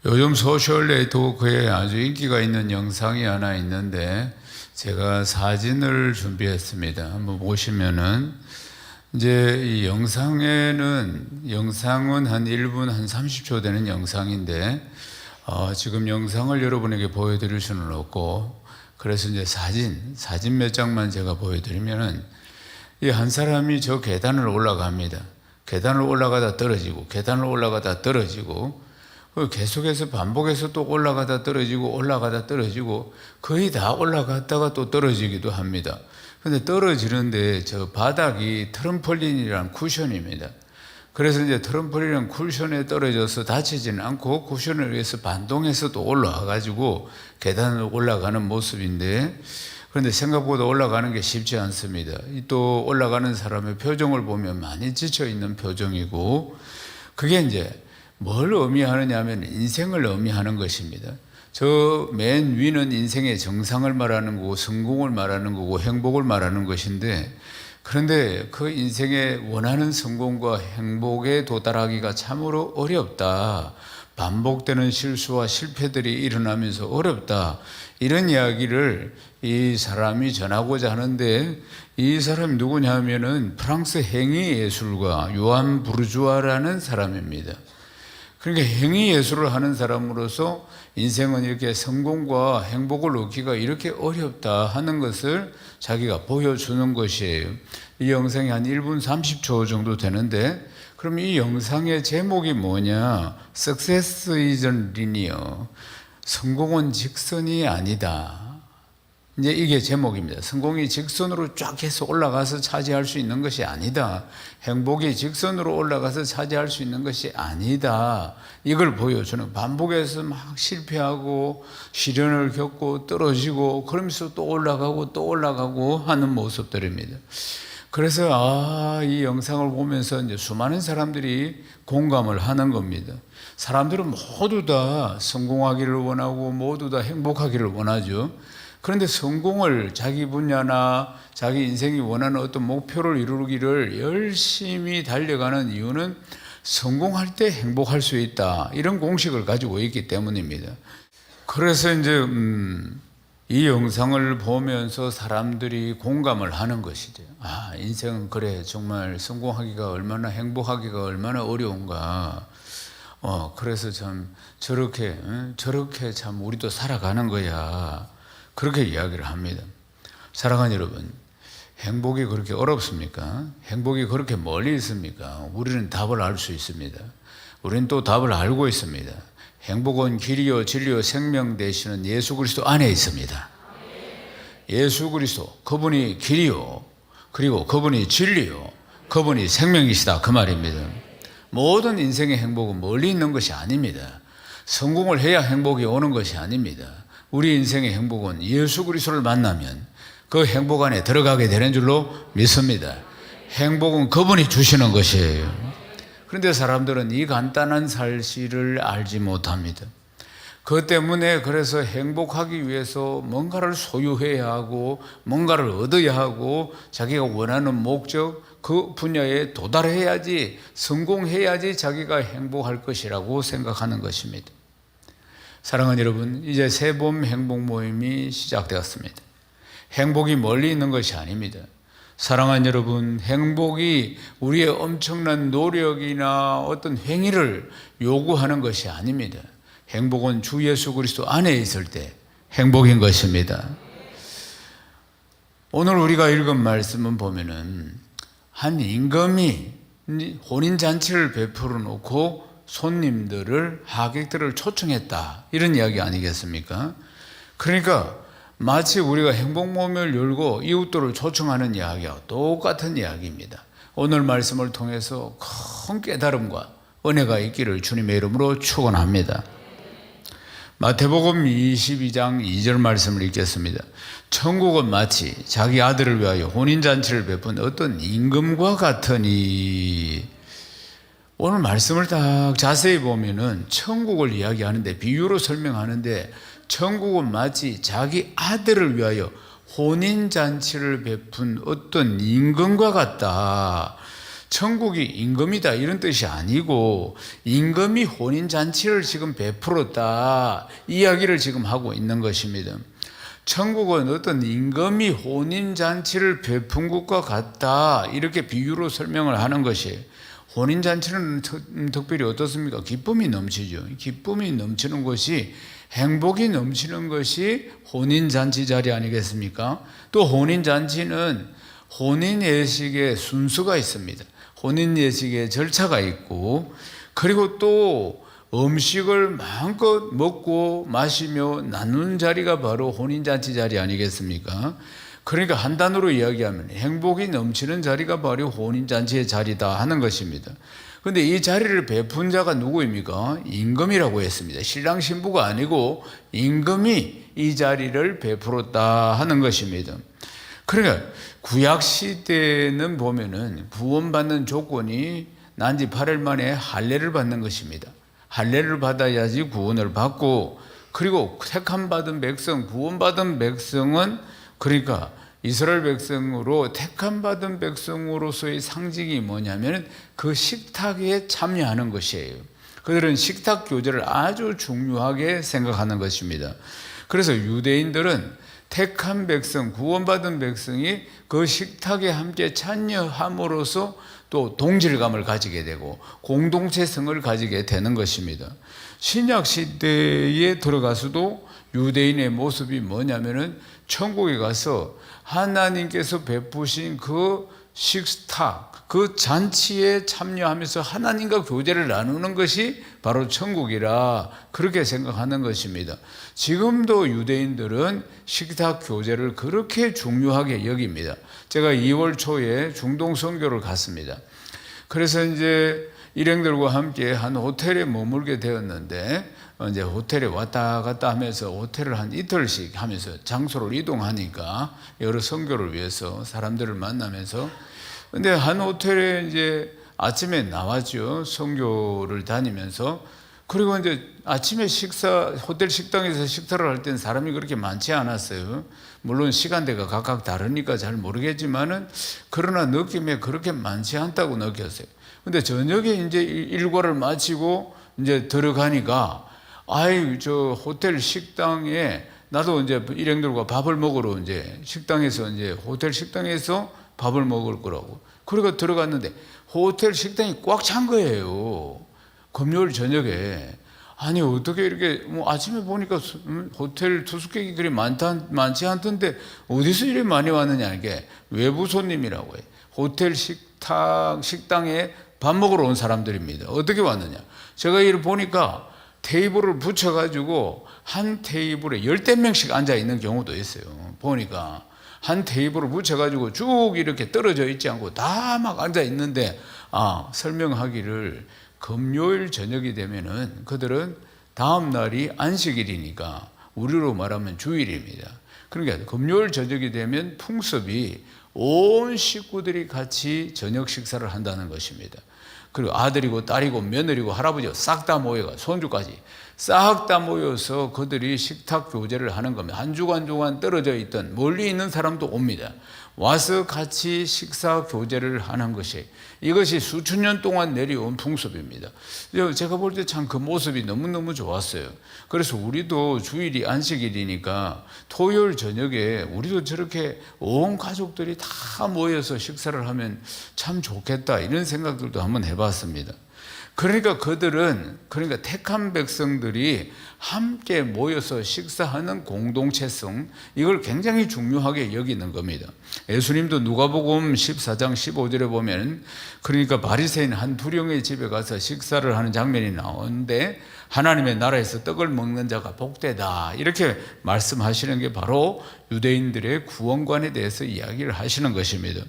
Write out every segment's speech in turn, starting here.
요즘 소셜 네트워크에 아주 인기가 있는 영상이 하나 있는데 제가 사진을 준비했습니다. 한번 보시면은 이제 이 영상은 한 1분 한 30초 되는 영상인데 지금 영상을 여러분에게 보여드릴 수는 없고, 그래서 이제 사진 몇 장만 제가 보여드리면은 이 한 사람이 저 계단을 올라갑니다. 계단을 올라가다 떨어지고 계단을 올라가다 떨어지고 계속해서 반복해서 또 올라가다 떨어지고 거의 다 올라갔다가 또 떨어지기도 합니다. 근데 떨어지는데 저 바닥이 트램펄린이라는 쿠션입니다. 그래서 이제 트램펄린이라는 쿠션에 떨어져서 다치지는 않고 쿠션을 위해서 반동해서 또 올라와 가지고 계단을 올라가는 모습인데, 그런데 생각보다 올라가는 게 쉽지 않습니다. 또 올라가는 사람의 표정을 보면 많이 지쳐 있는 표정이고, 그게 이제 뭘 의미하느냐 하면 인생을 의미하는 것입니다. 저 맨 위는 인생의 정상을 말하는 거고 성공을 말하는 거고 행복을 말하는 것인데, 그런데 그 인생의 원하는 성공과 행복에 도달하기가 참으로 어렵다. 반복되는 실수와 실패들이 일어나면서 어렵다. 이런 이야기를 이 사람이 전하고자 하는데, 이 사람이 누구냐 하면은 프랑스 행위예술가 요한 부르주아라는 사람입니다. 그러니까 행위예술을 하는 사람으로서 인생은 이렇게 성공과 행복을 얻기가 이렇게 어렵다 하는 것을 자기가 보여주는 것이에요. 이 영상이 한 1분 30초 정도 되는데, 그럼 이 영상의 제목이 뭐냐? Success isn't linear. 성공은 직선이 아니다. 이제 이게 제목입니다. 성공이 직선으로 쫙 해서 올라가서 차지할 수 있는 것이 아니다. 행복이 직선으로 올라가서 차지할 수 있는 것이 아니다. 이걸 보여주는, 반복해서 막 실패하고 시련을 겪고 떨어지고 그러면서 또 올라가고 하는 모습들입니다. 그래서 이 영상을 보면서 이제 수많은 사람들이 공감을 하는 겁니다. 사람들은 모두 다 성공하기를 원하고 모두 다 행복하기를 원하죠. 그런데 성공을 자기 분야나 자기 인생이 원하는 어떤 목표를 이루기를 열심히 달려가는 이유는 성공할 때 행복할 수 있다, 이런 공식을 가지고 있기 때문입니다. 그래서 이제 이 영상을 보면서 사람들이 공감을 하는 것이죠. 인생은 그래, 정말 성공하기가 얼마나, 행복하기가 얼마나 어려운가. 그래서 참 저렇게 참 우리도 살아가는 거야. 그렇게 이야기를 합니다. 사랑하는 여러분, 행복이 그렇게 어렵습니까? 행복이 그렇게 멀리 있습니까? 우리는 답을 알 수 있습니다. 우리는 또 답을 알고 있습니다. 행복은 길이요 진리요 생명 되시는 예수 그리스도 안에 있습니다. 예수 그리스도, 그분이 길이요, 그리고 그분이 진리요, 그분이 생명이시다, 그 말입니다. 모든 인생의 행복은 멀리 있는 것이 아닙니다. 성공을 해야 행복이 오는 것이 아닙니다. 우리 인생의 행복은 예수 그리스도를 만나면 그 행복 안에 들어가게 되는 줄로 믿습니다. 행복은 그분이 주시는 것이에요. 그런데 사람들은 이 간단한 사실을 알지 못합니다. 그것 때문에 그래서 행복하기 위해서 뭔가를 소유해야 하고 뭔가를 얻어야 하고 자기가 원하는 목적, 그 분야에 도달해야지, 성공해야지 자기가 행복할 것이라고 생각하는 것입니다. 사랑하는 여러분, 이제 새봄 행복 모임이 시작되었습니다. 행복이 멀리 있는 것이 아닙니다. 사랑하는 여러분, 행복이 우리의 엄청난 노력이나 어떤 행위를 요구하는 것이 아닙니다. 행복은 주 예수 그리스도 안에 있을 때 행복인 것입니다. 오늘 우리가 읽은 말씀은 보면은 한 임금이 혼인잔치를 베풀어 놓고 손님들을, 하객들을 초청했다, 이런 이야기 아니겠습니까? 그러니까 마치 우리가 행복모임을 열고 이웃들을 초청하는 이야기와 똑같은 이야기입니다. 오늘 말씀을 통해서 큰 깨달음과 은혜가 있기를 주님의 이름으로 축원합니다. 마태복음 22장 2절 말씀을 읽겠습니다. 천국은 마치 자기 아들을 위하여 혼인잔치를 베푼 어떤 임금과 같으니. 오늘 말씀을 딱 자세히 보면은 천국을 이야기하는데, 비유로 설명하는데, 천국은 마치 자기 아들을 위하여 혼인잔치를 베푼 어떤 임금과 같다. 천국이 임금이다 이런 뜻이 아니고 임금이 혼인잔치를 지금 베풀었다 이야기를 지금 하고 있는 것입니다. 천국은 어떤 임금이 혼인잔치를 베푼 것과 같다 이렇게 비유로 설명을 하는 것이에요. 혼인잔치는 특별히 어떻습니까? 기쁨이 넘치죠. 기쁨이 넘치는 것이, 행복이 넘치는 것이 혼인잔치 자리 아니겠습니까? 또 혼인잔치는 혼인예식의 순서가 있습니다. 혼인예식의 절차가 있고, 그리고 또 음식을 마음껏 먹고 마시며 나누는 자리가 바로 혼인잔치 자리 아니겠습니까? 그러니까 한 단어로 이야기하면 행복이 넘치는 자리가 바로 혼인잔치의 자리다 하는 것입니다. 그런데 이 자리를 베푼 자가 누구입니까? 임금이라고 했습니다. 신랑 신부가 아니고 임금이 이 자리를 베풀었다 하는 것입니다. 그러니까 구약 시대는 보면은 구원받는 조건이 난지 8일 만에 할례를 받는 것입니다. 할례를 받아야지 구원을 받고, 그리고 택함 받은 백성, 구원받은 백성은 그러니까 이스라엘 백성으로 택함 받은 백성으로서의 상징이 뭐냐면 그 식탁에 참여하는 것이에요. 그들은 식탁 교제를 아주 중요하게 생각하는 것입니다. 그래서 유대인들은 택한 백성, 구원받은 백성이 그 식탁에 함께 참여함으로써 또 동질감을 가지게 되고 공동체성을 가지게 되는 것입니다. 신약 시대에 들어가서도 유대인의 모습이 뭐냐면은 천국에 가서 하나님께서 베푸신 그 식탁, 그 잔치에 참여하면서 하나님과 교제를 나누는 것이 바로 천국이라 그렇게 생각하는 것입니다. 지금도 유대인들은 식탁 교제를 그렇게 중요하게 여깁니다. 제가 2월 초에 중동 선교를 갔습니다. 그래서 이제 일행들과 함께 한 호텔에 머물게 되었는데, 이제 호텔에 왔다 갔다 하면서 호텔을 한 이틀씩 하면서 장소를 이동하니까 여러 선교를 위해서 사람들을 만나면서, 근데 한 호텔에 이제 아침에 나왔죠. 선교를 다니면서. 그리고 이제 아침에 호텔 식당에서 식사를 할 때는 사람이 그렇게 많지 않았어요. 물론 시간대가 각각 다르니까 잘 모르겠지만은, 그러나 느낌에 그렇게 많지 않다고 느꼈어요. 근데 저녁에 이제 일과를 마치고 이제 들어가니까, 저 호텔 식당에 나도 이제 일행들과 밥을 먹으러 이제 식당에서 이제 호텔 식당에서 밥을 먹을 거라고. 그러고 들어갔는데 호텔 식당이 꽉 찬 거예요. 금요일 저녁에. 아니 어떻게 이렇게 아침에 보니까 호텔 투숙객이 그리 많지 않던데 어디서 이렇게 많이 왔느냐. 이게 외부 손님이라고 해요. 호텔 식당에 밥 먹으러 온 사람들입니다. 어떻게 왔느냐. 제가 이를 보니까 테이블을 붙여가지고 한 테이블에 10명씩 앉아 있는 경우도 있어요. 보니까 한 테이블을 붙여가지고 쭉 이렇게 떨어져 있지 않고 다 막 앉아 있는데, 설명하기를 금요일 저녁이 되면은 그들은 다음 날이 안식일이니까 우리로 말하면 주일입니다. 그러니까 금요일 저녁이 되면 풍습이 온 식구들이 같이 저녁 식사를 한다는 것입니다. 그리고 아들이고 딸이고 며느리고 할아버지고 싹 다 모여가 손주까지 싹 다 모여서 그들이 식탁 교제를 하는 겁니다. 한 주간 떨어져 있던 멀리 있는 사람도 옵니다. 와서 같이 식사 교제를 하는 것이, 이것이 수천 년 동안 내려온 풍습입니다. 제가 볼 때 참 그 모습이 너무너무 좋았어요. 그래서 우리도 주일이 안식일이니까 토요일 저녁에 우리도 저렇게 온 가족들이 다 모여서 식사를 하면 참 좋겠다, 이런 생각들도 한번 해봤습니다. 그러니까 그러니까 택한 백성들이 함께 모여서 식사하는 공동체성, 이걸 굉장히 중요하게 여기는 겁니다. 예수님도 누가복음 14장 15절에 보면, 그러니까 바리새인 한 두령의 집에 가서 식사를 하는 장면이 나오는데, 하나님의 나라에서 떡을 먹는 자가 복되다, 이렇게 말씀하시는 게 바로 유대인들의 구원관에 대해서 이야기를 하시는 것입니다.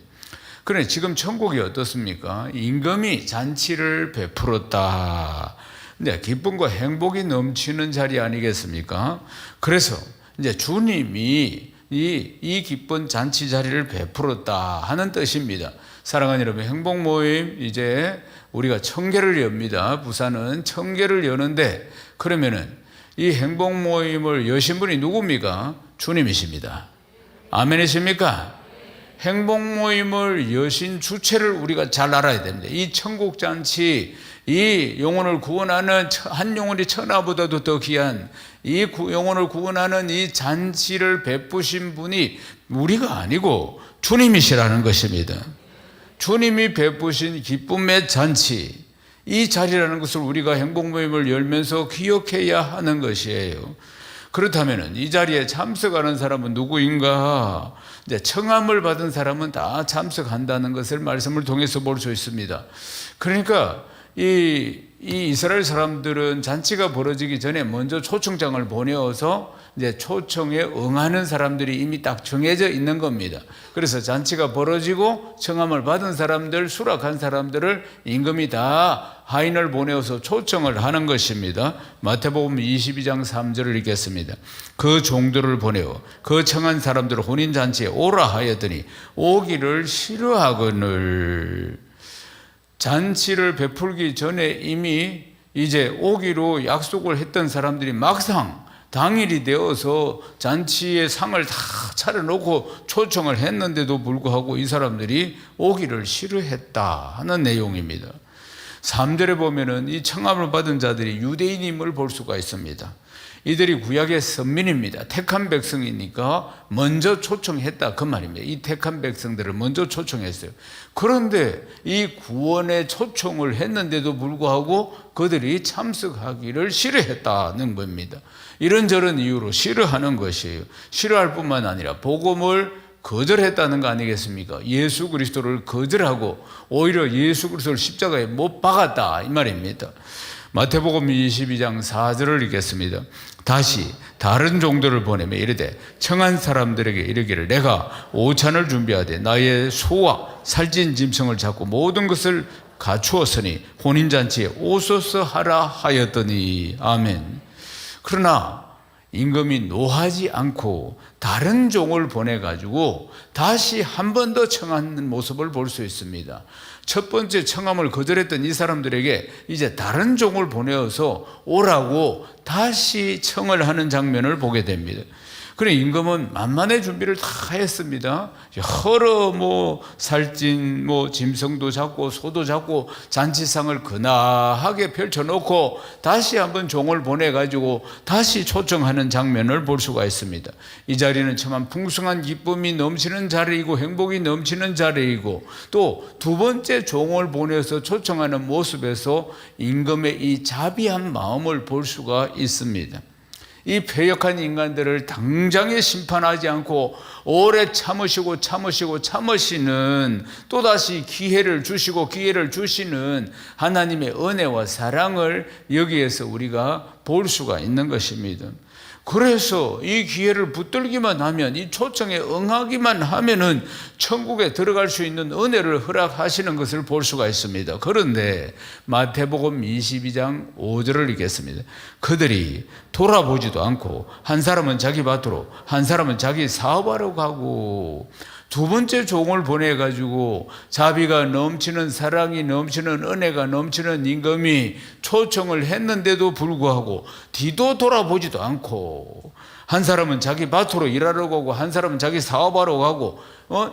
그래, 지금 천국이 어떻습니까? 임금이 잔치를 베풀었다. 이제 기쁨과 행복이 넘치는 자리 아니겠습니까? 그래서 이제 주님이 이 기쁜 잔치 자리를 베풀었다 하는 뜻입니다. 사랑하는 여러분, 행복 모임 이제 우리가 청계를 엽니다. 부산은 청계를 여는데, 그러면은 이 행복 모임을 여신 분이 누굽니까? 주님이십니다. 아멘이십니까? 행복 모임을 여신 주체를 우리가 잘 알아야 됩니다. 이 천국잔치, 이 영혼을 구원하는 한 영혼이 천하보다도 더 귀한 이 영혼을 구원하는 이 잔치를 베푸신 분이 우리가 아니고 주님이시라는 것입니다. 주님이 베푸신 기쁨의 잔치, 이 자리라는 것을 우리가 행복 모임을 열면서 기억해야 하는 것이에요. 그렇다면 이 자리에 참석하는 사람은 누구인가? 이제 청함을 받은 사람은 다 참석한다는 것을 말씀을 통해서 볼 수 있습니다. 그러니까 이 이스라엘 사람들은 잔치가 벌어지기 전에 먼저 초청장을 보내어서 이제 초청에 응하는 사람들이 이미 딱 정해져 있는 겁니다. 그래서 잔치가 벌어지고 청함을 받은 사람들, 수락한 사람들을 임금이 다 하인을 보내어서 초청을 하는 것입니다. 마태복음 22장 3절을 읽겠습니다. 그 종들을 보내어 그 청한 사람들을 혼인잔치에 오라 하였더니 오기를 싫어하거늘. 잔치를 베풀기 전에 이미 이제 오기로 약속을 했던 사람들이 막상 당일이 되어서 잔치의 상을 다 차려놓고 초청을 했는데도 불구하고 이 사람들이 오기를 싫어했다 하는 내용입니다. 3절에 보면은 이 청함을 받은 자들이 유대인임을 볼 수가 있습니다. 이들이 구약의 선민입니다. 택한 백성이니까 먼저 초청했다 그 말입니다. 이 택한 백성들을 먼저 초청했어요. 그런데 이 구원에 초청을 했는데도 불구하고 그들이 참석하기를 싫어했다는 겁니다. 이런저런 이유로 싫어하는 것이에요. 싫어할 뿐만 아니라 복음을 거절했다는 거 아니겠습니까? 예수 그리스도를 거절하고 오히려 예수 그리스도를 십자가에 못 박았다 이 말입니다. 마태복음 22장 4절을 읽겠습니다. 다시 다른 종들을 보내며 이르되 청한 사람들에게 이르기를 내가 오찬을 준비하되 나의 소와 살찐 짐승을 잡고 모든 것을 갖추었으니 혼인잔치에 오소서 하라 하였더니 아멘. 그러나 임금이 노하지 않고 다른 종을 보내가지고 다시 한 번 더 청하는 모습을 볼 수 있습니다. 첫 번째 청함을 거절했던 이 사람들에게 이제 다른 종을 보내어서 오라고 다시 청을 하는 장면을 보게 됩니다. 그래 임금은 만만의 준비를 다 했습니다. 여러 살찐 짐승도 잡고 소도 잡고 잔치상을 근하하게 펼쳐놓고 다시 한번 종을 보내가지고 다시 초청하는 장면을 볼 수가 있습니다. 이 자리는 참 풍성한 기쁨이 넘치는 자리이고 행복이 넘치는 자리이고 또 두 번째 종을 보내서 초청하는 모습에서 임금의 이 자비한 마음을 볼 수가 있습니다. 이 패역한 인간들을 당장에 심판하지 않고 오래 참으시는 또다시 기회를 주시는 하나님의 은혜와 사랑을 여기에서 우리가 볼 수가 있는 것입니다. 그래서 이 기회를 붙들기만 하면 이 초청에 응하기만 하면은 천국에 들어갈 수 있는 은혜를 허락하시는 것을 볼 수가 있습니다. 그런데 마태복음 22장 5절을 읽겠습니다. 그들이 돌아보지도 않고 한 사람은 자기 밭으로 한 사람은 자기 사업하러 가고 두 번째 종을 보내가지고 자비가 넘치는 사랑이 넘치는 은혜가 넘치는 임금이 초청을 했는데도 불구하고 뒤도 돌아보지도 않고 한 사람은 자기 밭으로 일하러 가고 한 사람은 자기 사업하러 가고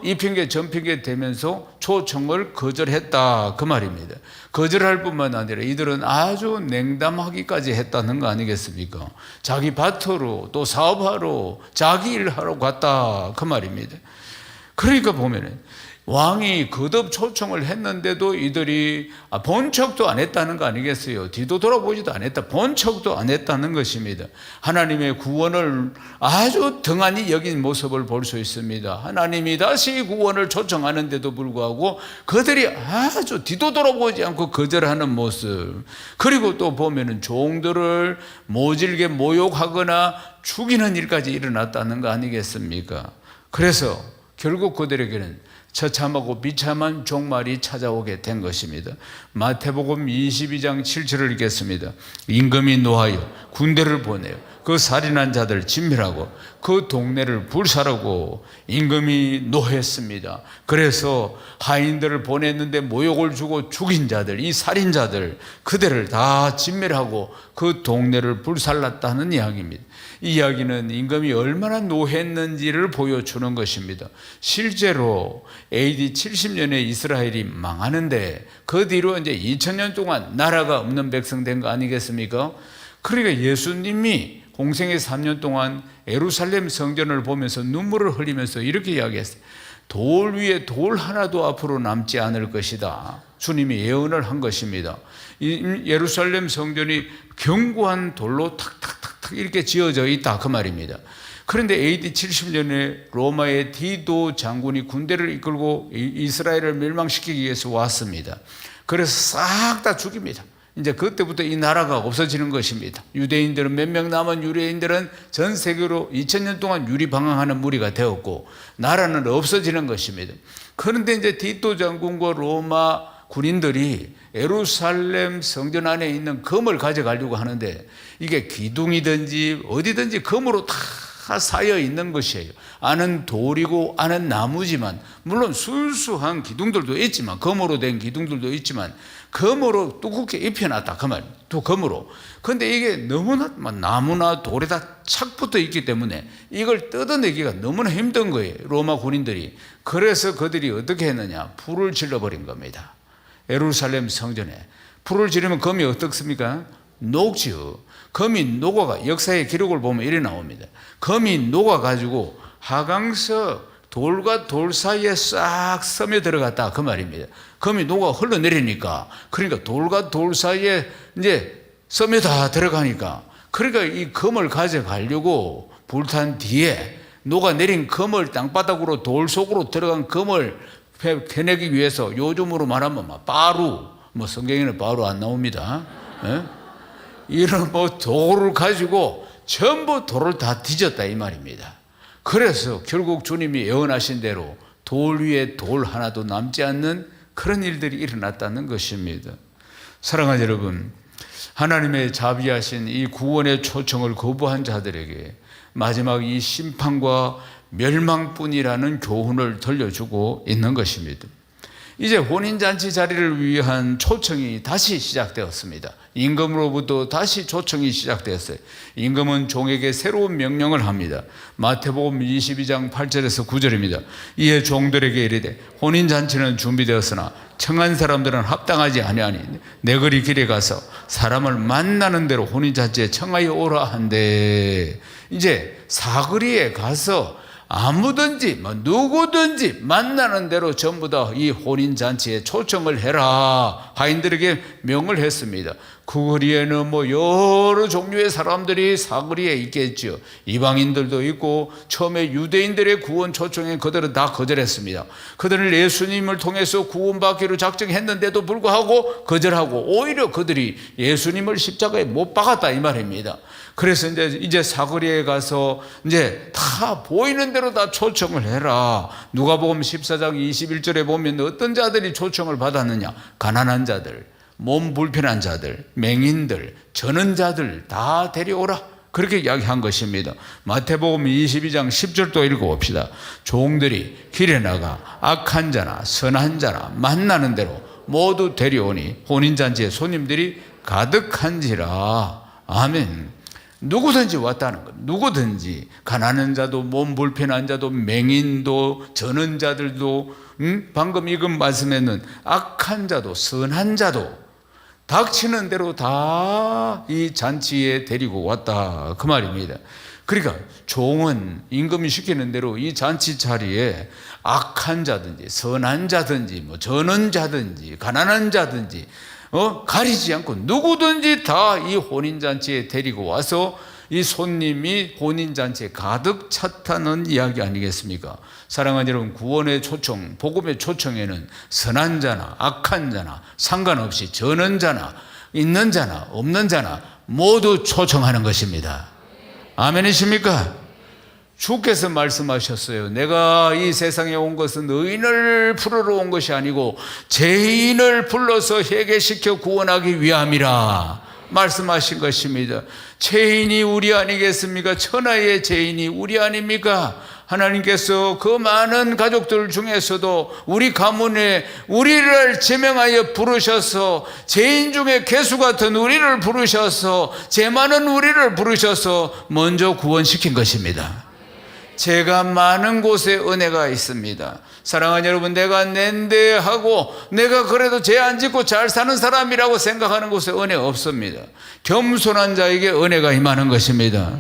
이 핑계 저 핑계 대면서 초청을 거절했다 그 말입니다. 거절할 뿐만 아니라 이들은 아주 냉담하기까지 했다는 거 아니겠습니까? 자기 밭으로 또 사업하러 자기 일하러 갔다 그 말입니다. 그러니까 보면은 왕이 거듭 초청을 했는데도 이들이 본 척도 안 했다는 거 아니겠어요? 뒤도 돌아보지도 않았다. 본 척도 안 했다는 것입니다. 하나님의 구원을 아주 등한히 여긴 모습을 볼 수 있습니다. 하나님이 다시 구원을 초청하는데도 불구하고 그들이 아주 뒤도 돌아보지 않고 거절하는 모습. 그리고 또 보면은 종들을 모질게 모욕하거나 죽이는 일까지 일어났다는 거 아니겠습니까? 그래서 결국 그들에게는 처참하고 비참한 종말이 찾아오게 된 것입니다. 마태복음 22장 7절을 읽겠습니다. 임금이 노하여 군대를 보내요 그 살인한 자들 진멸하고 그 동네를 불사르고 임금이 노했습니다. 그래서 하인들을 보냈는데 모욕을 주고 죽인 자들, 이 살인자들, 그들을 다 진멸하고 그 동네를 불살랐다는 이야기입니다. 이 이야기는 임금이 얼마나 노했는지를 보여주는 것입니다. 실제로 AD 70년에 이스라엘이 망하는데 그 뒤로 이제 2000년 동안 나라가 없는 백성 된 거 아니겠습니까? 그러니까 예수님이 공생의 3년 동안 예루살렘 성전을 보면서 눈물을 흘리면서 이렇게 이야기했어요. 돌 위에 돌 하나도 앞으로 남지 않을 것이다. 주님이 예언을 한 것입니다. 이 예루살렘 성전이 견고한 돌로 탁탁탁탁 이렇게 지어져 있다 그 말입니다. 그런데 AD 70년에 로마의 디도 장군이 군대를 이끌고 이스라엘을 멸망시키기 위해서 왔습니다. 그래서 싹 다 죽입니다. 이제 그때부터 이 나라가 없어지는 것입니다. 유대인들은 몇 명 남은 유대인들은 전 세계로 2000년 동안 유리방황하는 무리가 되었고 나라는 없어지는 것입니다. 그런데 이제 디도 장군과 로마 군인들이 예루살렘 성전 안에 있는 금을 가져가려고 하는데 이게 기둥이든지 어디든지 금으로 다 쌓여 있는 것이에요. 안은 돌이고 안은 나무지만 물론 순수한 기둥들도 있지만 금으로 된 기둥들도 있지만 금으로 두껍게 입혀놨다 그 말이에요. 또 금으로. 근데 이게 너무나 나무나 돌에다 착 붙어 있기 때문에 이걸 뜯어내기가 너무나 힘든 거예요. 로마 군인들이. 그래서 그들이 어떻게 했느냐, 불을 질러버린 겁니다. 예루살렘 성전에 불을 지르면 금이 어떻습니까? 녹지요. 금이 녹아가 역사의 기록을 보면 이래 나옵니다. 금이 녹아가지고 하강석 돌과 돌 사이에 싹 스며 들어갔다 그 말입니다. 금이 녹아 흘러내리니까 그러니까 돌과 돌 사이에 이제 스며 다 들어가니까 그러니까 이 금을 가져가려고 불탄 뒤에 녹아내린 금을 땅바닥으로 돌 속으로 들어간 금을 캐내기 위해서 요즘으로 말하면 바루, 성경에는 바루 안 나옵니다. 예? 이런 돌을 가지고 전부 돌을 다 뒤졌다 이 말입니다. 그래서 결국 주님이 예언하신 대로 돌 위에 돌 하나도 남지 않는 그런 일들이 일어났다는 것입니다. 사랑하는 여러분, 하나님의 자비하신 이 구원의 초청을 거부한 자들에게 마지막 이 심판과 멸망뿐이라는 교훈을 들려주고 있는 것입니다. 이제 혼인잔치 자리를 위한 초청이 다시 시작되었습니다. 임금으로부터 다시 초청이 시작되었어요. 임금은 종에게 새로운 명령을 합니다. 마태복음 22장 8절에서 9절입니다. 이에 종들에게 이르되 혼인잔치는 준비되었으나 청한 사람들은 합당하지 아니하니 내거리 길에 가서 사람을 만나는 대로 혼인잔치에 청하여 오라 한대. 이제 사거리에 가서 아무든지 누구든지 만나는 대로 전부 다 이 혼인잔치에 초청을 해라 하인들에게 명을 했습니다. 그 거리에는 여러 종류의 사람들이 사거리에 있겠죠. 이방인들도 있고 처음에 유대인들의 구원 초청에 그들은 다 거절했습니다. 그들은 예수님을 통해서 구원받기로 작정했는데도 불구하고 거절하고 오히려 그들이 예수님을 십자가에 못 박았다 이 말입니다. 그래서 이제 사거리에 가서 이제 다 보이는 대로 다 초청을 해라. 누가복음 14장 21절에 보면 어떤 자들이 초청을 받았느냐? 가난한 자들, 몸 불편한 자들, 맹인들, 저는 자들 다 데려오라. 그렇게 이야기한 것입니다. 마태복음 22장 10절도 읽어봅시다. 종들이 길에 나가 악한 자나 선한 자나 만나는 대로 모두 데려오니 혼인잔치에 손님들이 가득한지라. 아멘. 누구든지 왔다는 것. 누구든지 가난한 자도 몸 불편한 자도 맹인도 저는 자들도 방금 읽은 말씀에는 악한 자도 선한 자도 닥치는 대로 다 이 잔치에 데리고 왔다 그 말입니다. 그러니까 종은 임금이 시키는 대로 이 잔치 자리에 악한 자든지 선한 자든지 저는 자든지 가난한 자든지 가리지 않고 누구든지 다 이 혼인잔치에 데리고 와서 이 손님이 혼인잔치에 가득 찼다는 이야기 아니겠습니까? 사랑하는 여러분, 구원의 초청, 복음의 초청에는 선한 자나 악한 자나 상관없이 저는 자나 있는 자나 없는 자나 모두 초청하는 것입니다. 아멘이십니까? 주께서 말씀하셨어요. 내가 이 세상에 온 것은 의인을 부르러 온 것이 아니고 죄인을 불러서 회개시켜 구원하기 위함이라. 말씀하신 것입니다. 죄인이 우리 아니겠습니까? 천하의 죄인이 우리 아닙니까? 하나님께서 그 많은 가족들 중에서도 우리 가문에 우리를 제명하여 부르셔서 죄인 중에 괴수 같은 우리를 부르셔서 죄 많은 우리를 부르셔서 먼저 구원시킨 것입니다. 죄가 많은 곳에 은혜가 있습니다. 사랑하는 여러분, 내가 낸데하고 내가 그래도 죄 안 짓고 잘 사는 사람이라고 생각하는 곳에 은혜 없습니다. 겸손한 자에게 은혜가 임하는 것입니다.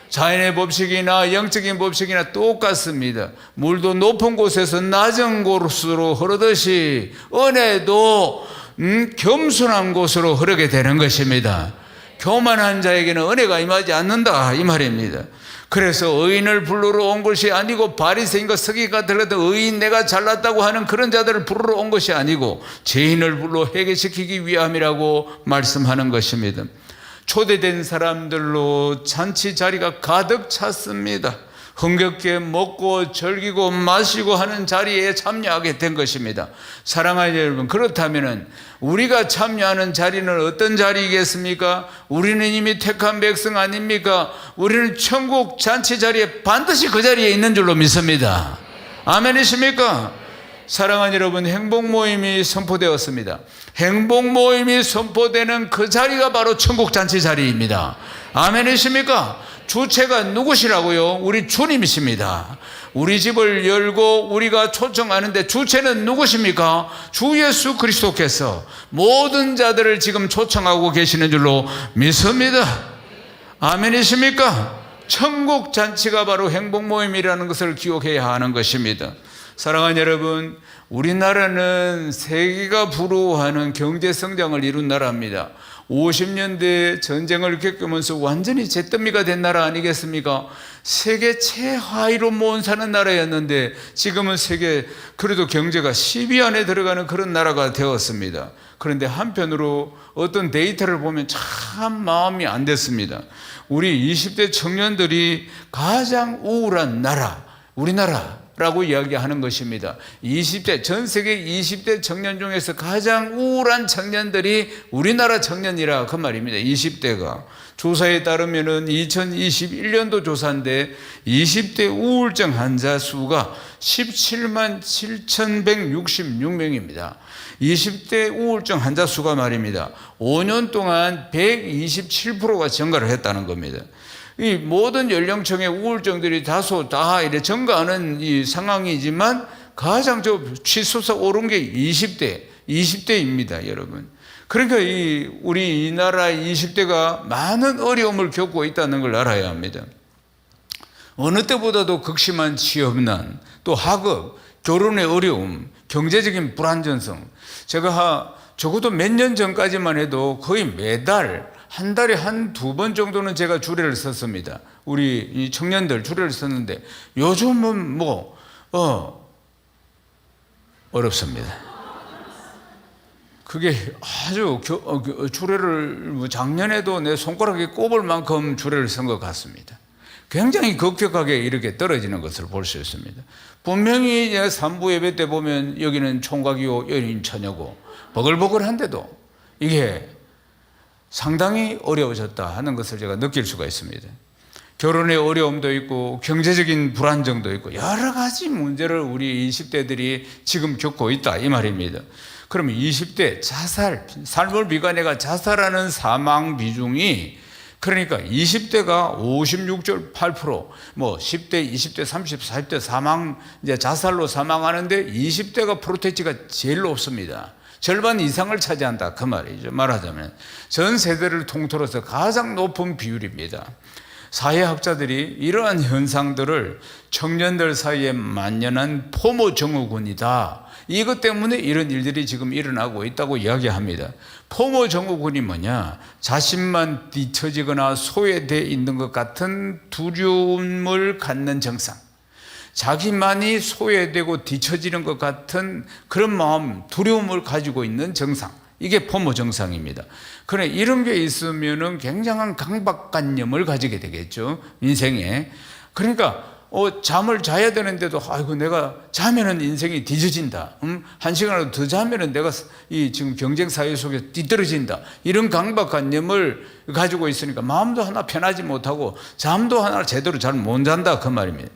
자연의 법칙이나 영적인 법칙이나 똑같습니다. 물도 높은 곳에서 낮은 곳으로 흐르듯이 은혜도 겸손한 곳으로 흐르게 되는 것입니다. 교만한 자에게는 은혜가 임하지 않는다, 이 말입니다. 그래서 의인을 부르러 온 것이 아니고 바리새인과 서기가 들었던 의인 내가 잘났다고 하는 그런 자들을 부르러 온 것이 아니고 죄인을 불러 회개시키기 위함이라고 말씀하는 것입니다. 초대된 사람들로 잔치 자리가 가득 찼습니다. 흥겹게 먹고 즐기고 마시고 하는 자리에 참여하게 된 것입니다. 사랑하는 여러분, 그렇다면 우리가 참여하는 자리는 어떤 자리이겠습니까? 우리는 이미 택한 백성 아닙니까? 우리는 천국 잔치 자리에 반드시 그 자리에 있는 줄로 믿습니다. 아멘이십니까? 사랑하는 여러분, 행복 모임이 선포되었습니다. 행복 모임이 선포되는 그 자리가 바로 천국 잔치 자리입니다. 아멘이십니까? 주체가 누구시라고요? 우리 주님이십니다. 우리 집을 열고 우리가 초청하는데 주체는 누구십니까? 주 예수 그리스도께서 모든 자들을 지금 초청하고 계시는 줄로 믿습니다. 아멘이십니까? 천국 잔치가 바로 행복 모임이라는 것을 기억해야 하는 것입니다. 사랑하는 여러분, 우리나라는 세계가 부러워하는 경제 성장을 이룬 나라입니다. 50년대 전쟁을 겪으면서 완전히 잿더미가 된 나라 아니겠습니까? 세계 최하위로 모은 사는 나라였는데 지금은 세계 그래도 경제가 10위 안에 들어가는 그런 나라가 되었습니다. 그런데 한편으로 어떤 데이터를 보면 참 마음이 안 됐습니다. 우리 20대 청년들이 가장 우울한 나라, 우리나라라고 이야기하는 것입니다. 20대, 전 세계 20대 청년 중에서 가장 우울한 청년들이 우리나라 청년이라 그 말입니다. 20대가. 조사에 따르면은 2021년도 조사인데 20대 우울증 환자 수가 17만 7,166명입니다. 20대 우울증 환자 수가 말입니다. 5년 동안 127%가 증가를 했다는 겁니다. 이 모든 연령층의 우울증들이 다소 다 이래 증가하는 이 상황이지만 가장 치솟아 오른 게 20대입니다, 여러분. 그러니까 우리 이 나라 20대가 많은 어려움을 겪고 있다는 걸 알아야 합니다. 어느 때보다도 극심한 취업난, 또 학업, 결혼의 어려움, 경제적인 불안정성. 제가 적어도 몇 년 전까지만 해도 거의 매달 한 달에 한2번 정도는 제가 주례를 썼습니다. 우리 이 청년들 주례를 썼는데 요즘은 어렵습니다. 그게 아주 주례를 작년에도 내 손가락에 꼽을 만큼 주례를 쓴 것 같습니다. 굉장히 급격하게 이렇게 떨어지는 것을 볼 수 있습니다. 분명히 3부 예배 때 보면 여기는 총각이요 여인 처녀고 버글버글한데도 이게 상당히 어려워졌다 하는 것을 제가 느낄 수가 있습니다. 결혼의 어려움도 있고 경제적인 불안정도 있고 여러 가지 문제를 우리 20대들이 지금 겪고 있다 이 말입니다. 그러면 20대 자살, 삶을 비관해가 자살하는 사망 비중이 그러니까 20대가 56.8%, 10대, 20대, 30, 40대 사망, 이제 자살로 사망하는데 20대가 프로테치가 제일 높습니다. 절반 이상을 차지한다 그 말이죠. 말하자면 전 세대를 통틀어서 가장 높은 비율입니다. 사회학자들이 이러한 현상들을 청년들 사이에 만연한 포모 증후군이다, 이것 때문에 이런 일들이 지금 일어나고 있다고 이야기합니다. 포모 증후군이 뭐냐? 자신만 뒤처지거나 소외되어 있는 것 같은 두려움을 갖는 증상, 자기만이 소외되고 뒤처지는 것 같은 그런 마음, 두려움을 가지고 있는 증상, 이게 포모 증상입니다. 그래, 이런 게 있으면은 굉장한 강박관념을 가지게 되겠죠, 인생에. 그러니까 잠을 자야 되는데도 아이고 내가 자면은 인생이 뒤져진다. 한 시간이라도 더 자면은 내가 이 지금 경쟁 사회 속에 뒤떨어진다. 이런 강박관념을 가지고 있으니까 마음도 하나 편하지 못하고 잠도 하나 제대로 잘 못 잔다 그 말입니다.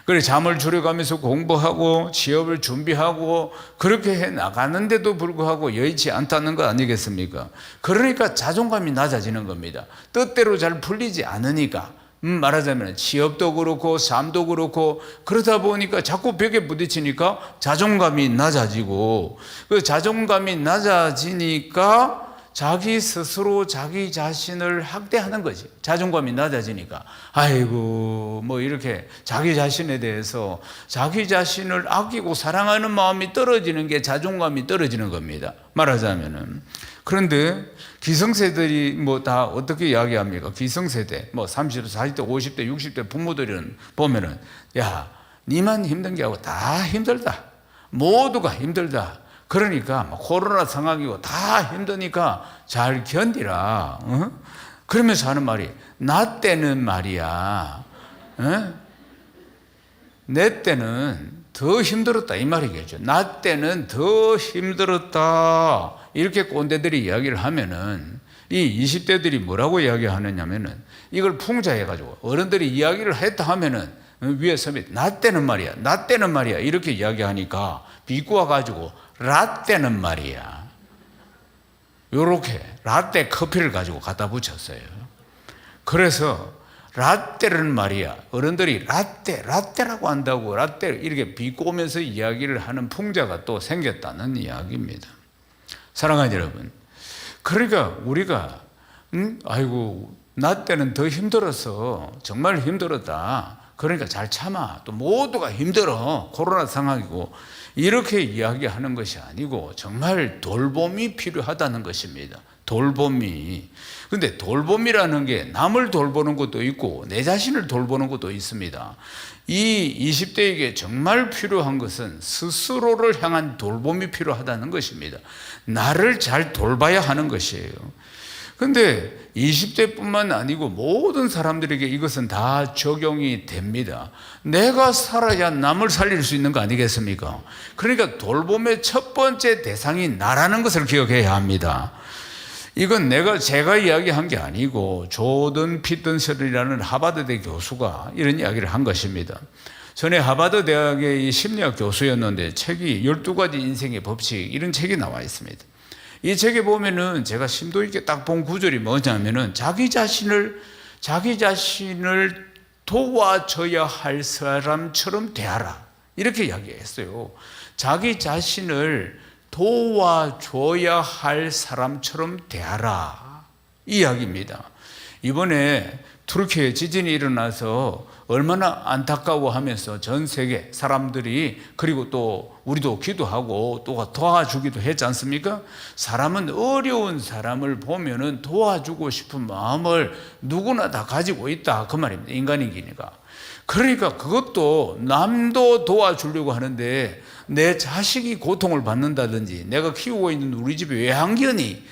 그래 잠을 줄여가면서 공부하고 취업을 준비하고 그렇게 해 나가는데도 불구하고 여의치 않다는 거 아니겠습니까? 그러니까 자존감이 낮아지는 겁니다. 뜻대로 잘 풀리지 않으니까. 말하자면 취업도 그렇고 삶도 그렇고 그러다 보니까 자꾸 벽에 부딪히니까 자존감이 낮아지고 그 자존감이 낮아지니까 자기 스스로 자기 자신을 학대하는 거지. 자존감이 낮아지니까 아이고 뭐 이렇게 자기 자신에 대해서 자기 자신을 아끼고 사랑하는 마음이 떨어지는 게 자존감이 떨어지는 겁니다. 말하자면은. 그런데 기성세들이 뭐 다 어떻게 이야기합니까? 기성세대 뭐 30대, 40대, 50대, 60대 부모들은 보면은 야 니만 힘든 게 아니고 다 힘들다. 모두가 힘들다. 그러니까 코로나 상황이고 다 힘드니까 잘 견디라. 그러면서 하는 말이 나 때는 말이야. 내 때는 더 힘들었다 이 말이겠죠. 나 때는 더 힘들었다. 이렇게 꼰대들이 이야기를 하면은 이 20대들이 뭐라고 이야기하느냐면은 이걸 풍자해가지고 어른들이 이야기를 했다 하면은 위에 서면 나 때는 말이야. 나 때는 말이야. 이렇게 이야기하니까 비꼬아가지고 라떼는 말이야. 요렇게 라떼 커피를 가지고 갖다 붙였어요. 그래서 라떼는 말이야. 어른들이 라떼라고 한다고 라떼 이렇게 비꼬면서 이야기를 하는 풍자가 또 생겼다는 이야기입니다. 사랑하는 여러분. 그러니까 우리가 아이고 나 때는 더 힘들었어. 정말 힘들었다. 그러니까 잘 참아. 또 모두가 힘들어. 코로나 상황이고. 이렇게 이야기하는 것이 아니고 정말 돌봄이 필요하다는 것입니다. 돌봄이. 근데 돌봄이라는 게 남을 돌보는 것도 있고 내 자신을 돌보는 것도 있습니다. 이 20대에게 정말 필요한 것은 스스로를 향한 돌봄이 필요하다는 것입니다. 나를 잘 돌봐야 하는 것이에요. 근데 20대뿐만 아니고 모든 사람들에게 이것은 다 적용이 됩니다. 내가 살아야 남을 살릴 수 있는 거 아니겠습니까? 그러니까 돌봄의 첫 번째 대상이 나라는 것을 기억해야 합니다. 이건 제가 이야기한 게 아니고 조던 피턴셜이라는 하버드대 교수가 이런 이야기를 한 것입니다. 전에 하버드 대학의 심리학 교수였는데 책이 12가지 인생의 법칙 이런 책이 나와 있습니다. 이 책에 보면은 제가 심도 있게 딱 본 구절이 뭐냐면은 자기 자신을 도와줘야 할 사람처럼 대하라. 이렇게 이야기했어요. 자기 자신을 도와줘야 할 사람처럼 대하라. 이 이야기입니다. 이번에 투르키에 지진이 일어나서 얼마나 안타까워하면서 전 세계 사람들이 그리고 또 우리도 기도하고 또 도와주기도 했지 않습니까? 사람은 어려운 사람을 보면은 도와주고 싶은 마음을 누구나 다 가지고 있다 그 말입니다. 인간이기니까. 그러니까 그것도 남도 도와주려고 하는데 내 자식이 고통을 받는다든지 내가 키우고 있는 우리 집의 외할견이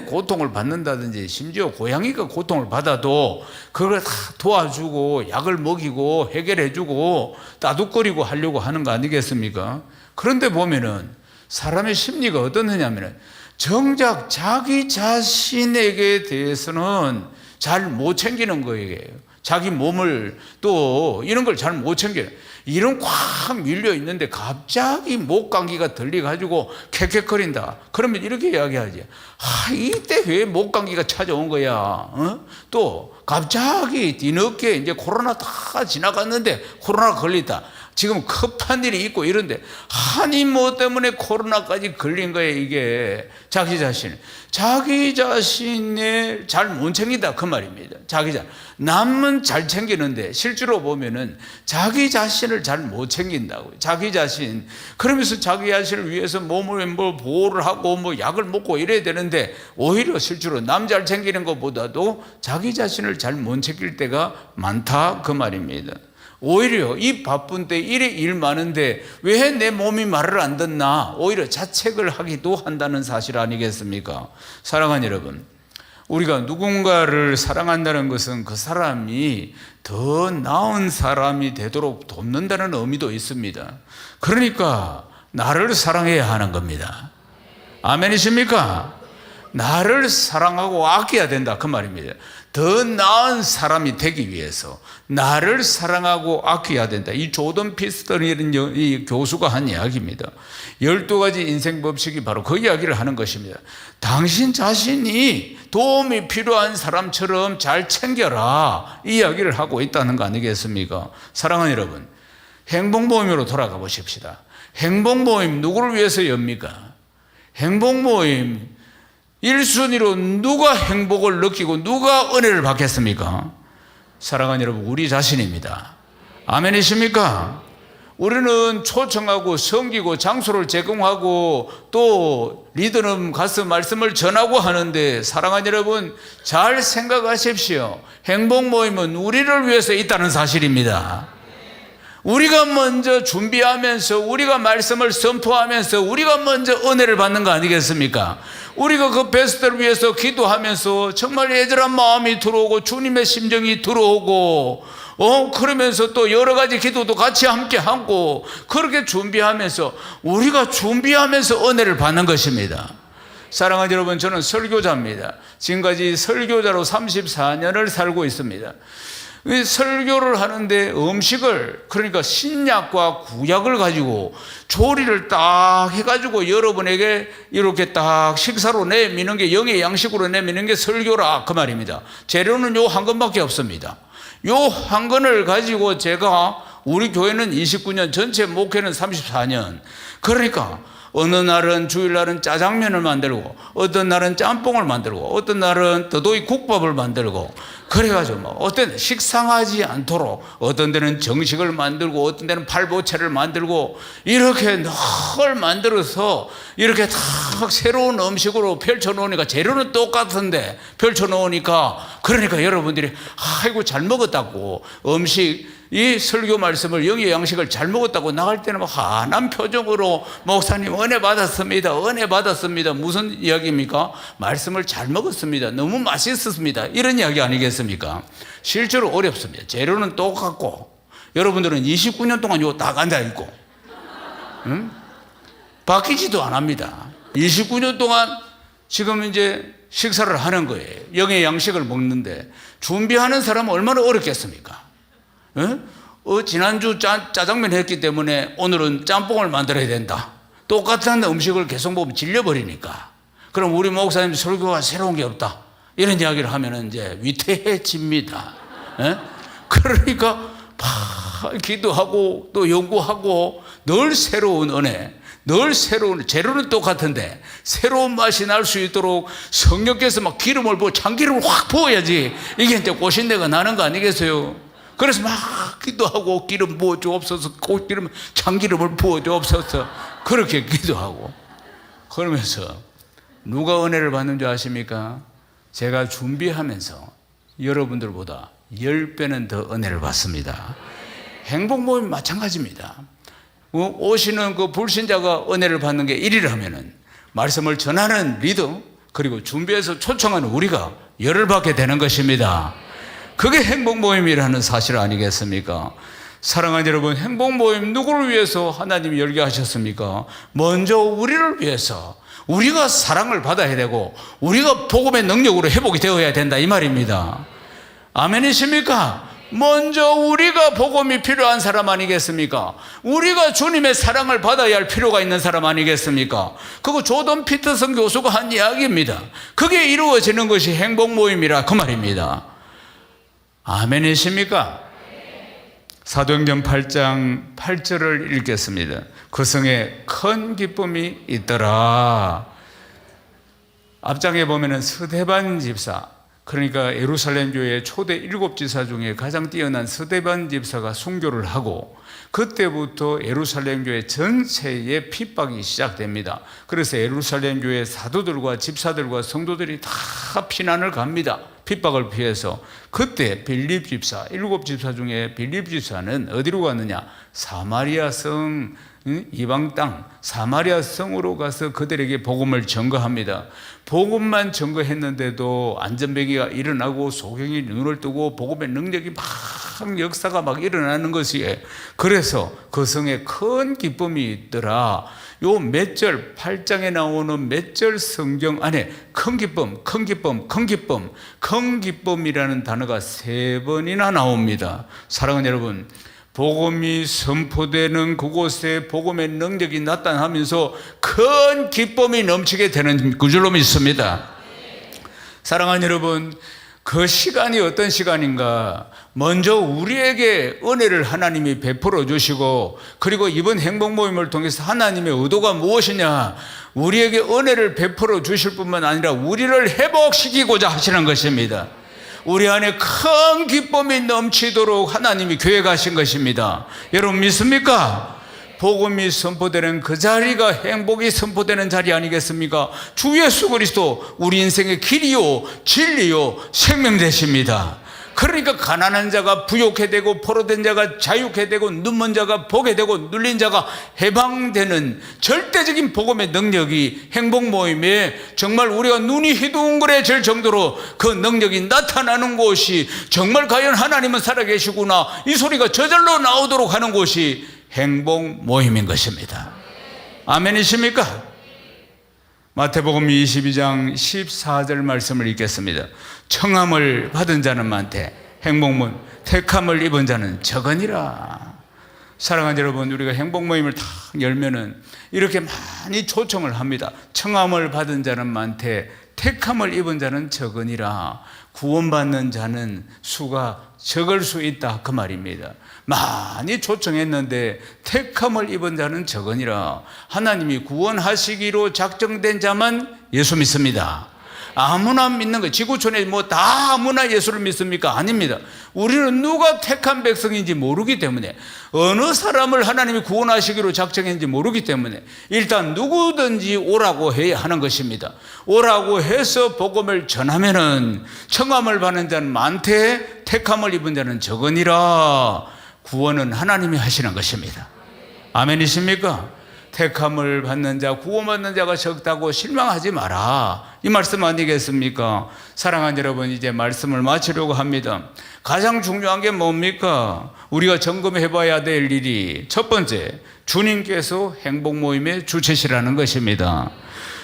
고통을 받는다든지 심지어 고양이가 고통을 받아도 그걸 다 도와주고 약을 먹이고 해결해주고 따둑거리고 하려고 하는 거 아니겠습니까? 그런데 보면은 사람의 심리가 어떻느냐면은 정작 자기 자신에게 대해서는 잘 못 챙기는 거예요. 자기 몸을 또 이런 걸 잘 못 챙겨요. 이런 꽉 밀려 있는데 갑자기 목 감기가 들려가지고 캑캑거린다. 그러면 이렇게 이야기하지. 이때 왜 목 감기가 찾아온 거야? 또 갑자기 뒤늦게 이제 코로나 다 지나갔는데 코로나 걸렸다. 지금 급한 일이 있고 이런데 한이 뭐 때문에 코로나까지 걸린 거예요. 이게 자기 자신에 잘 못 챙긴다 그 말입니다. 남은 잘 챙기는데 실제로 보면은 자기 자신을 잘 못 챙긴다고요. 자기 자신. 그러면서 자기 자신을 위해서 몸을 뭐 보호를 하고 뭐 약을 먹고 이래야 되는데 오히려 실제로 남 잘 챙기는 것보다도 자기 자신을 잘 못 챙길 때가 많다 그 말입니다. 오히려 이 바쁜 때 일에 일 많은데 왜 내 몸이 말을 안 듣나 오히려 자책을 하기도 한다는 사실 아니겠습니까? 사랑하는 여러분, 우리가 누군가를 사랑한다는 것은 그 사람이 더 나은 사람이 되도록 돕는다는 의미도 있습니다. 그러니까 나를 사랑해야 하는 겁니다. 아멘이십니까? 나를 사랑하고 아껴야 된다 그 말입니다. 더 나은 사람이 되기 위해서 나를 사랑하고 아껴야 된다. 이 조던 피스턴이라는 이 교수가 한 이야기입니다. 12가지 인생 법칙이 바로 그 이야기를 하는 것입니다. 당신 자신이 도움이 필요한 사람처럼 잘 챙겨라, 이 이야기를 하고 있다는 거 아니겠습니까? 사랑하는 여러분, 행복모임으로 돌아가 보십시다. 행복모임 누구를 위해서 엽니까? 행복모임 1순위로 누가 행복을 느끼고 누가 은혜를 받겠습니까? 사랑하는 여러분, 우리 자신입니다. 아멘이십니까? 우리는 초청하고 섬기고 장소를 제공하고 또 리더는 가서 말씀을 전하고 하는데, 사랑하는 여러분, 잘 생각하십시오. 행복 모임은 우리를 위해서 있다는 사실입니다. 우리가 먼저 준비하면서, 우리가 말씀을 선포하면서 우리가 먼저 은혜를 받는 거 아니겠습니까? 우리가 그 베스트를 위해서 기도하면서 정말 애절한 마음이 들어오고 주님의 심정이 들어오고 그러면서 또 여러 가지 기도도 같이 함께 하고, 그렇게 준비하면서 우리가 준비하면서 은혜를 받는 것입니다. 사랑하는 여러분, 저는 설교자입니다. 지금까지 설교자로 34년을 살고 있습니다. 설교를 하는데 음식을, 그러니까 신약과 구약을 가지고 조리를 딱 해가지고 여러분에게 이렇게 딱 식사로 내미는 게, 영의 양식으로 내미는 게 설교라 그 말입니다. 재료는 요 한 건밖에 없습니다. 요 한 건을 가지고 제가, 우리 교회는 29년, 전체 목회는 34년, 그러니까 어느 날은 주일날은 짜장면을 만들고, 어떤 날은 짬뽕을 만들고, 어떤 날은 더도이 국밥을 만들고, 그래가지고 어떤 데는 식상하지 않도록 어떤 데는 정식을 만들고 어떤 데는 팔보채를 만들고, 이렇게 늘 만들어서 이렇게 딱 새로운 음식으로 펼쳐놓으니까, 재료는 똑같은데 펼쳐놓으니까, 그러니까 여러분들이 아이고 잘 먹었다고, 음식 이 설교 말씀을, 영의 양식을 잘 먹었다고 나갈 때는 막 환한 표정으로 목사님 은혜 받았습니다, 은혜 받았습니다. 무슨 이야기입니까? 말씀을 잘 먹었습니다, 너무 맛있었습니다, 이런 이야기 아니겠습니까? 실제로 어렵습니다. 재료는 똑같고 여러분들은 29년 동안 요 딱 앉아있고 바뀌지도 안 합니다. 29년 동안 지금 이제 식사를 하는 거예요. 영의 양식을 먹는데 준비하는 사람은 얼마나 어렵겠습니까? 지난주 짜장면 했기 때문에 오늘은 짬뽕을 만들어야 된다. 똑같은 음식을 계속 먹으면 질려버리니까. 그럼 우리 목사님 설교가 새로운 게 없다, 이런 이야기를 하면 이제 위태해집니다. 그러니까 기도하고 또 연구하고 늘 새로운 은혜, 늘 새로운, 재료는 똑같은데 새로운 맛이 날 수 있도록 성령께서 막 기름을 부어, 참기름을 확 부어야지 이게 이제 꽃신내가 나는 거 아니겠어요? 그래서 막 기도하고, 기름 부어 주옵소서, 꽃기름, 참기름을 부어 주옵소서, 그렇게 기도하고, 그러면서 누가 은혜를 받는 줄 아십니까? 제가 준비하면서 여러분들보다 10배는 더 은혜를 받습니다. 행복 모임 마찬가지입니다. 오시는 그 불신자가 은혜를 받는 게 1위라면은 말씀을 전하는 리더, 그리고 준비해서 초청하는 우리가 열을 받게 되는 것입니다. 그게 행복모임이라는 사실 아니겠습니까? 사랑하는 여러분, 행복모임 누구를 위해서 하나님이 열게 하셨습니까? 먼저 우리를 위해서, 우리가 사랑을 받아야 되고 우리가 복음의 능력으로 회복이 되어야 된다, 이 말입니다. 아멘이십니까? 먼저 우리가 복음이 필요한 사람 아니겠습니까? 우리가 주님의 사랑을 받아야 할 필요가 있는 사람 아니겠습니까? 그거 조던 피터슨 교수가 한 이야기입니다. 그게 이루어지는 것이 행복모임이라 그 말입니다. 아멘이십니까? 사도행전 8장 8절을 읽겠습니다. 그 성에 큰 기쁨이 있더라. 앞장에 보면은 스데반 집사, 그러니까 예루살렘 교회의 초대 7지사 중에 가장 뛰어난 스데반 집사가 순교를 하고, 그때부터 예루살렘 교회 전체에 핍박이 시작됩니다. 그래서 예루살렘 교회 사도들과 집사들과 성도들이 다 피난을 갑니다. 핍박을 피해서 그때 빌립 집사, 7집사 중에 빌립 집사는 어디로 갔느냐? 사마리아 성, 이방 땅 사마리아 성으로 가서 그들에게 복음을 전거합니다. 복음만 전거했는데도 안전병기가 일어나고 소경이 눈을 뜨고 복음의 능력이 막 역사가 막 일어나는 것이에요. 그래서 그 성에 큰 기쁨이 있더라. 요 몇 절 8장에 나오는 몇 절 성경 안에 큰 기쁨, 큰 기쁨, 큰 기쁨, 큰 기쁨이라는 단어가 3번이나 나옵니다. 사랑하는 여러분, 복음이 선포되는 그곳에 복음의 능력이 나타나면서 큰 기쁨이 넘치게 되는 줄로 믿습니다. 사랑하는 여러분, 그 시간이 어떤 시간인가? 먼저 우리에게 은혜를 하나님이 베풀어 주시고, 그리고 이번 행복 모임을 통해서 하나님의 의도가 무엇이냐? 우리에게 은혜를 베풀어 주실 뿐만 아니라 우리를 회복시키고자 하시는 것입니다. 우리 안에 큰 기쁨이 넘치도록 하나님이 계획하신 것입니다. 여러분 믿습니까? 복음이 선포되는 그 자리가 행복이 선포되는 자리 아니겠습니까? 주 예수 그리스도 우리 인생의 길이요 진리요 생명 되십니다. 그러니까 가난한 자가 부욕해 되고 포로된 자가 자유케 되고 눈먼 자가 보게 되고 눌린 자가 해방되는 절대적인 복음의 능력이 행복 모임에 정말 우리가 눈이 희둥그레질 정도로 그 능력이 나타나는 곳이 정말 과연 하나님은 살아계시구나 이 소리가 저절로 나오도록 하는 곳이 행복 모임인 것입니다. 아멘이십니까? 마태복음 22장 14절 말씀을 읽겠습니다. 청함을 받은 자는 많되 행복문 택함을 입은 자는 적으니라. 사랑하는 여러분, 우리가 행복 모임을 다 열면은 이렇게 많이 초청을 합니다. 청함을 받은 자는 많되 택함을 입은 자는 적으니라. 구원받는 자는 수가 적을 수 있다 그 말입니다. 많이 초청했는데 택함을 입은 자는 적으니라. 하나님이 구원하시기로 작정된 자만 예수 믿습니다. 아무나 믿는 거예요. 지구촌에 뭐 다 아무나 예수를 믿습니까? 아닙니다. 우리는 누가 택한 백성인지 모르기 때문에, 어느 사람을 하나님이 구원하시기로 작정했는지 모르기 때문에 일단 누구든지 오라고 해야 하는 것입니다. 오라고 해서 복음을 전하면은 청함을 받는 자는 많되 택함을 입은 자는 적으니라. 구원은 하나님이 하시는 것입니다. 아멘이십니까? 택함을 받는 자, 구원받는 자가 적다고 실망하지 마라. 이 말씀 아니겠습니까? 사랑하는 여러분, 이제 말씀을 마치려고 합니다. 가장 중요한 게 뭡니까? 우리가 점검해 봐야 될 일이 첫 번째, 주님께서 행복 모임의 주체시라는 것입니다.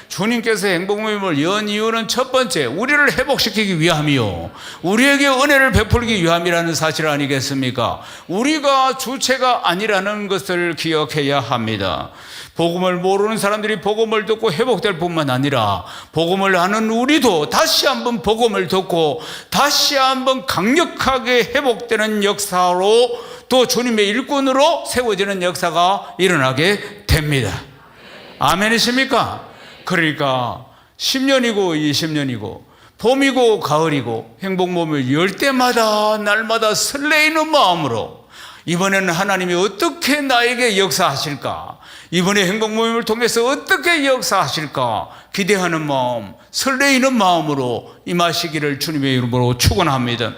주님께서 행복 모임을 연 이유는 첫 번째, 우리를 회복시키기 위함이요, 우리에게 은혜를 베풀기 위함이라는 사실 아니겠습니까? 우리가 주체가 아니라는 것을 기억해야 합니다. 복음을 모르는 사람들이 복음을 듣고 회복될 뿐만 아니라 복음을 아는 우리도 다시 한번 복음을 듣고 다시 한번 강력하게 회복되는 역사로 또 주님의 일꾼으로 세워지는 역사가 일어나게 됩니다. 아멘이십니까? 그러니까 10년이고 20년이고 봄이고 가을이고 행복 모임을 열 때마다 날마다 설레이는 마음으로 이번에는 하나님이 어떻게 나에게 역사하실까, 이번에 행복 모임을 통해서 어떻게 역사하실까 기대하는 마음, 설레이는 마음으로 임하시기를 주님의 이름으로 축원합니다.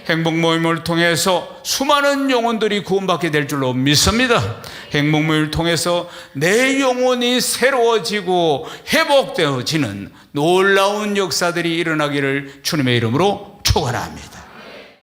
행복 모임을 통해서 수많은 영혼들이 구원받게 될 줄로 믿습니다. 행복 모임을 통해서 내 영혼이 새로워지고 회복되어지는 놀라운 역사들이 일어나기를 주님의 이름으로 축원합니다.